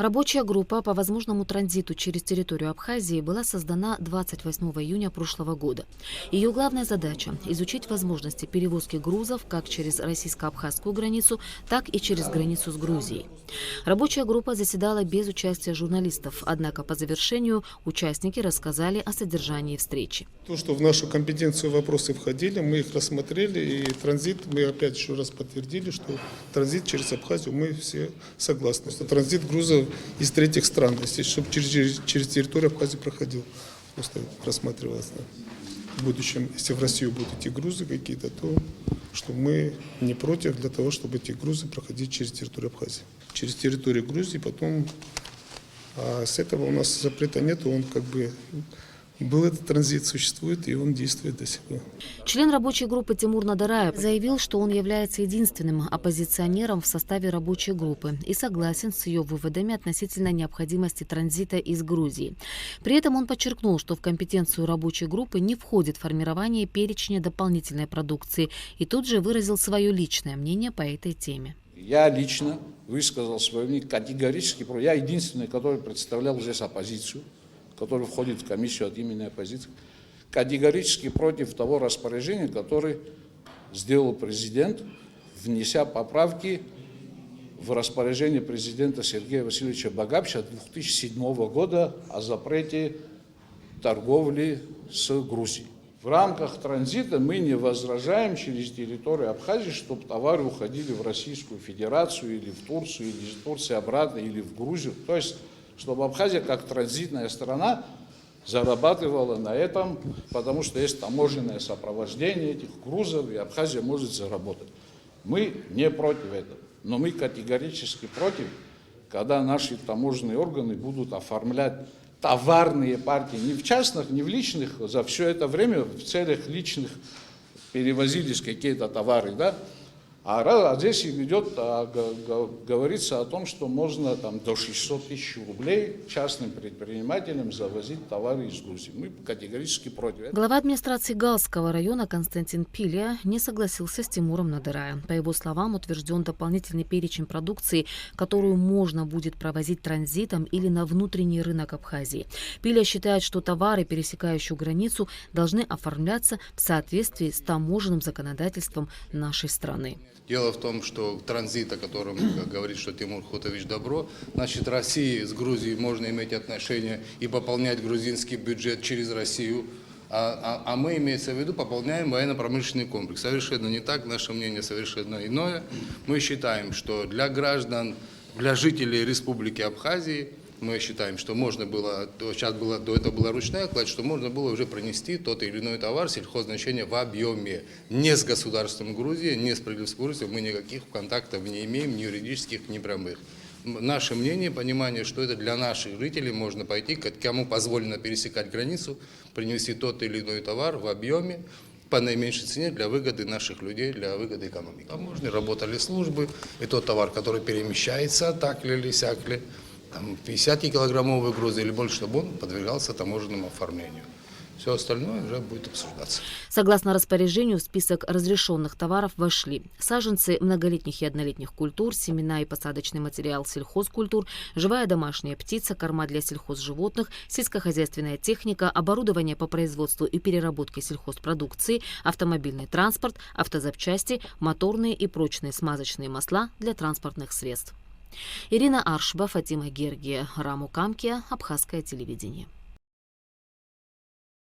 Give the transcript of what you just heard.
Рабочая группа по возможному транзиту через территорию Абхазии была создана 28 июня прошлого года. Ее главная задача – изучить возможности перевозки грузов как через российско-абхазскую границу, так и через границу с Грузией. Рабочая группа заседала без участия журналистов, однако по завершению участники рассказали о содержании встречи. То, что в нашу компетенцию вопросы входили, мы их рассмотрели, и транзит, мы опять еще раз подтвердили, что транзит через Абхазию мы все согласны, что транзит грузов из третьих стран, чтобы через территорию Абхазии проходил, просто рассматривалось. Да. В будущем, если в Россию будут идти грузы какие-то, то что мы не против для того, чтобы эти грузы проходить через территорию Абхазии. Через территорию Грузии, потом, а с этого у нас запрета нет, он как бы был этот транзит, существует, и он действует до сих пор. Член рабочей группы Тимур Надараев заявил, что он является единственным оппозиционером в составе рабочей группы и согласен с ее выводами относительно необходимости транзита из Грузии. При этом он подчеркнул, что в компетенцию рабочей группы не входит формирование перечня дополнительной продукции, и тут же выразил свое личное мнение по этой теме. Я лично высказал свое мнение категорически. Я единственный, который представлял здесь оппозицию, который входит в комиссию от имени оппозиции, категорически против того распоряжения, которое сделал президент, внеся поправки в распоряжение президента Сергея Васильевича Багапча 2007 года о запрете торговли с Грузией. В рамках транзита мы не возражаем через территорию Абхазии, чтобы товары уходили в Российскую Федерацию или в Турцию, или из Турции обратно, или в Грузию. То есть, чтобы Абхазия как транзитная страна зарабатывала на этом, потому что есть таможенное сопровождение этих грузов, и Абхазия может заработать. Мы не против этого, но мы категорически против, когда наши таможенные органы будут оформлять товарные партии, не в частных, не в личных, за все это время в целях личных перевозились какие-то товары, да? А здесь идет, говорится о том, что можно там, до 600 тысяч рублей частным предпринимателям завозить товары из Грузии. Мы категорически против этого. Глава администрации Галского района Константин Пилия не согласился с Тимуром Надараем. По его словам, утвержден дополнительный перечень продукции, которую можно будет провозить транзитом или на внутренний рынок Абхазии. Пилия считает, что товары, пересекающие границу, должны оформляться в соответствии с таможенным законодательством нашей страны. Дело в том, что транзит, о котором говорит, что Тимур Хотович Добро, значит, России с Грузией можно иметь отношения и пополнять грузинский бюджет через Россию, а мы, имеется в виду, пополняем военно-промышленный комплекс. Совершенно не так, наше мнение совершенно иное. Мы считаем, что для граждан, для жителей Республики Абхазии, мы считаем, что можно было, сейчас до этого была ручная кладь, что можно было уже пронести тот или иной товар сельхоззначения в объеме. Не с государством Грузии, не с правительством Грузии, мы никаких контактов не имеем, ни юридических, ни прямых. Наше мнение, понимание, что это для наших жителей можно пойти, кому позволено пересекать границу, принести тот или иной товар в объеме, по наименьшей цене для выгоды наших людей, для выгоды экономики. Таможни, работали службы, и тот товар, который перемещается, так ли или сяк ли, 50-килограммовые грузы или больше, чтобы он подвергался таможенному оформлению. Все остальное уже будет обсуждаться. Согласно распоряжению, в список разрешенных товаров вошли саженцы многолетних и однолетних культур, семена и посадочный материал сельхозкультур, живая домашняя птица, корма для сельхозживотных, сельскохозяйственная техника, оборудование по производству и переработке сельхозпродукции, автомобильный транспорт, автозапчасти, моторные и прочные смазочные масла для транспортных средств. Ирина Аршба, Фатима Гергия, Раму Камкия, Абхазское телевидение.